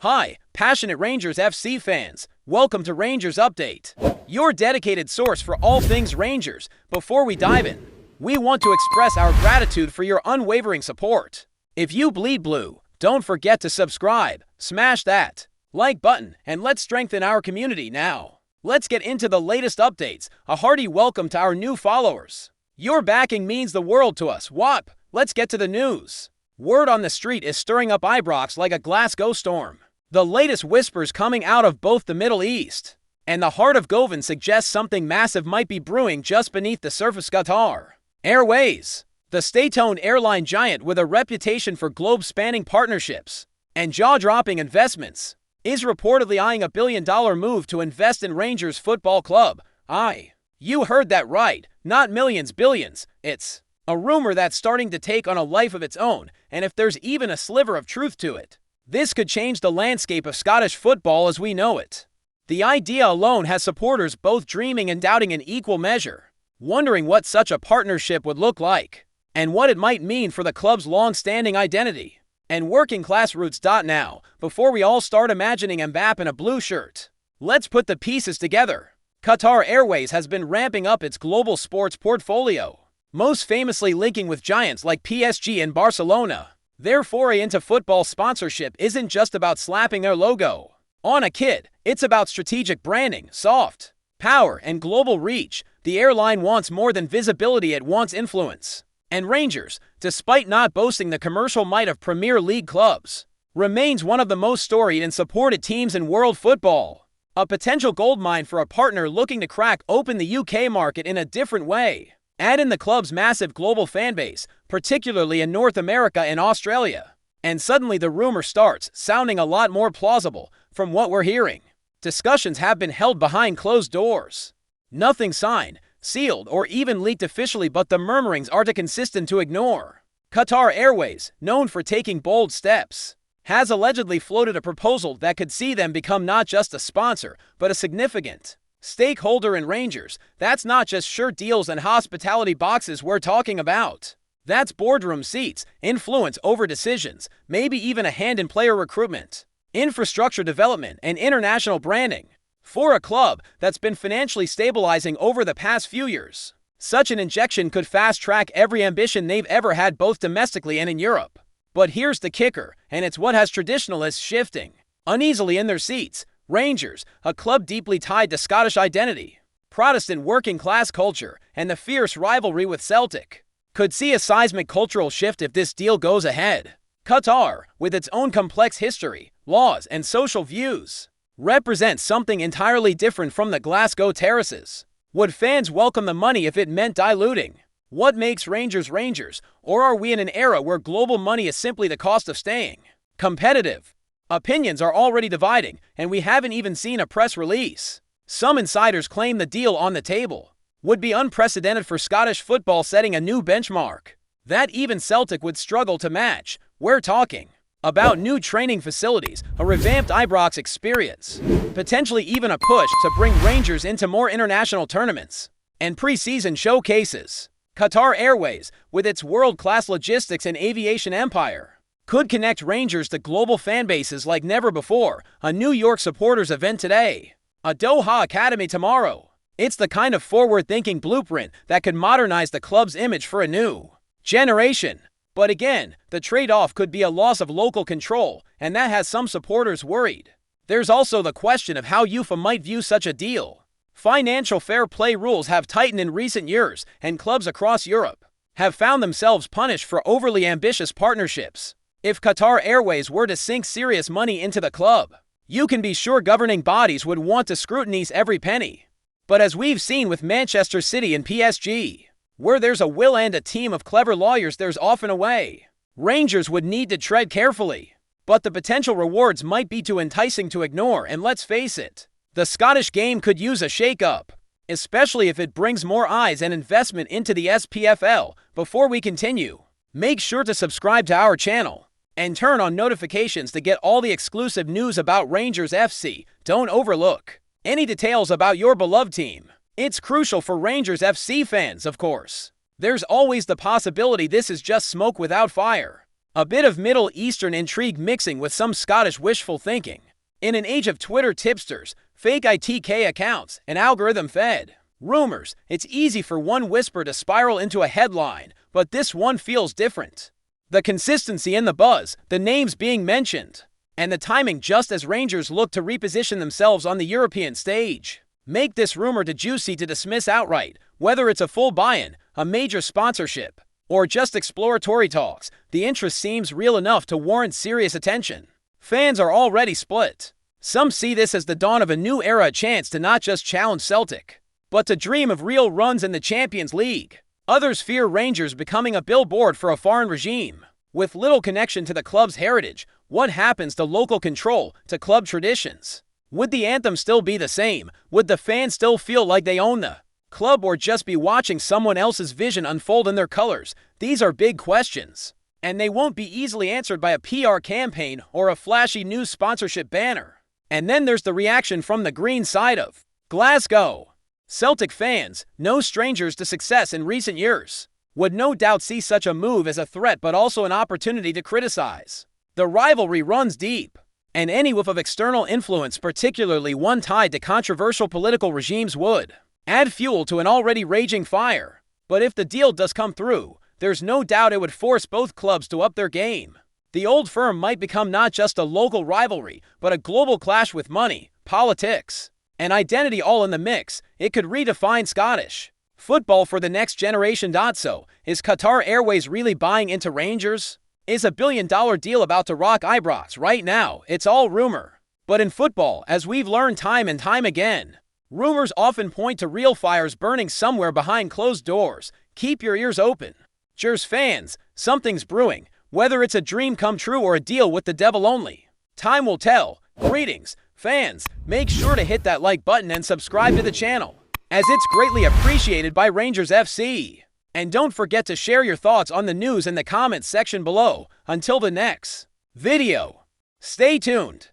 Hi, passionate Rangers FC fans. Welcome to Rangers Update, your dedicated source for all things Rangers. Before we dive in, we want to express our gratitude for your unwavering support. If you bleed blue, don't forget to subscribe, smash that like button, and let's strengthen our community now. Let's get into the latest updates. A hearty welcome to our new followers. Your backing means the world to us. WAP. Let's get to the news. Word on the street is stirring up Ibrox like a Glasgow storm. The latest whispers coming out of both the Middle East and the heart of Govan suggest something massive might be brewing just beneath the surface. Qatar Airways, the state-owned airline giant with a reputation for globe-spanning partnerships and jaw-dropping investments, is reportedly eyeing $1 billion move to invest in Rangers Football Club. You heard that right, not millions, billions. It's a rumor that's starting to take on a life of its own, and if there's even a sliver of truth to it, this could change the landscape of Scottish football as we know it. The idea alone has supporters both dreaming and doubting in equal measure, wondering what such a partnership would look like, and what it might mean for the club's long-standing identity and working-class roots. Now, before we all start imagining Mbappe in a blue shirt, let's put the pieces together. Qatar Airways has been ramping up its global sports portfolio, most famously linking with giants like PSG and Barcelona. Their foray into football sponsorship isn't just about slapping their logo on a kit, it's about strategic branding, soft power, and global reach. The airline wants more than visibility, it wants influence. And Rangers, despite not boasting the commercial might of Premier League clubs, remains one of the most storied and supported teams in world football. A potential goldmine for a partner looking to crack open the UK market in a different way. Add in the club's massive global fanbase, particularly in North America and Australia, and suddenly the rumor starts sounding a lot more plausible. From what we're hearing, discussions have been held behind closed doors. Nothing signed, sealed, or even leaked officially, but the murmurings are too consistent to ignore. Qatar Airways, known for taking bold steps, has allegedly floated a proposal that could see them become not just a sponsor, but a significant stakeholder in Rangers. That's not just shirt deals and hospitality boxes we're talking about. That's boardroom seats, influence over decisions, maybe even a hand in player recruitment, infrastructure development, and international branding. For a club that's been financially stabilizing over the past few years, such an injection could fast-track every ambition they've ever had both domestically and in Europe. But here's the kicker, and it's what has traditionalists shifting uneasily in their seats. Rangers, a club deeply tied to Scottish identity, Protestant working-class culture, and the fierce rivalry with Celtic, could see a seismic cultural shift if this deal goes ahead. Qatar, with its own complex history, laws, and social views, represents something entirely different from the Glasgow terraces. Would fans welcome the money if it meant diluting what makes Rangers Rangers, or are we in an era where global money is simply the cost of staying competitive? Opinions are already dividing, and we haven't even seen a press release. Some insiders claim the deal on the table would be unprecedented for Scottish football, setting a new benchmark that even Celtic would struggle to match. We're talking about new training facilities, a revamped Ibrox experience, potentially even a push to bring Rangers into more international tournaments and pre-season showcases. Qatar Airways, with its world-class logistics and aviation empire, could connect Rangers to global fanbases like never before. A New York supporters event today, a Doha Academy tomorrow. It's the kind of forward-thinking blueprint that could modernize the club's image for a new generation. But again, the trade-off could be a loss of local control, and that has some supporters worried. There's also the question of how UEFA might view such a deal. Financial fair play rules have tightened in recent years, and clubs across Europe have found themselves punished for overly ambitious partnerships. If Qatar Airways were to sink serious money into the club, you can be sure governing bodies would want to scrutinize every penny. But as we've seen with Manchester City and PSG, where there's a will and a team of clever lawyers, there's often a way. Rangers would need to tread carefully, but the potential rewards might be too enticing to ignore, and let's face it, the Scottish game could use a shake-up, especially if it brings more eyes and investment into the SPFL. Before we continue, make sure to subscribe to our channel and turn on notifications to get all the exclusive news about Rangers FC. Don't overlook any details about your beloved team. It's crucial for Rangers FC fans, of course. There's always the possibility this is just smoke without fire. A bit of Middle Eastern intrigue mixing with some Scottish wishful thinking. In an age of Twitter tipsters, fake ITK accounts, and algorithm-fed rumors, it's easy for one whisper to spiral into a headline, but this one feels different. The consistency in the buzz, the names being mentioned, and the timing just as Rangers look to reposition themselves on the European stage make this rumor too juicy to dismiss outright. Whether it's a full buy-in, a major sponsorship, or just exploratory talks, the interest seems real enough to warrant serious attention. Fans are already split. Some see this as the dawn of a new era, a chance to not just challenge Celtic, but to dream of real runs in the Champions League. Others fear Rangers becoming a billboard for a foreign regime, with little connection to the club's heritage. What happens to local control, to club traditions? Would the anthem still be the same? Would the fans still feel like they own the club, or just be watching someone else's vision unfold in their colors? These are big questions, and they won't be easily answered by a PR campaign or a flashy new sponsorship banner. And then there's the reaction from the green side of Glasgow. Celtic fans, no strangers to success in recent years, would no doubt see such a move as a threat, but also an opportunity to criticize. The rivalry runs deep, and any whiff of external influence, particularly one tied to controversial political regimes, would add fuel to an already raging fire. But if the deal does come through, there's no doubt it would force both clubs to up their game. The old firm might become not just a local rivalry, but a global clash with money, politics, and identity all in the mix. It could redefine Scottish football for the next generation. So, is Qatar Airways really buying into Rangers? Is a billion-dollar deal about to rock eyebrows? Right now, it's all rumor. But in football, as we've learned time and time again, rumors often point to real fires burning somewhere behind closed doors. Keep your ears open. Rangers fans, something's brewing, whether it's a dream come true or a deal with the devil only time will tell. Greetings, fans. Make sure to hit that like button and subscribe to the channel, as it's greatly appreciated by Rangers FC. And don't forget to share your thoughts on the news in the comments section below. Until the next video, stay tuned.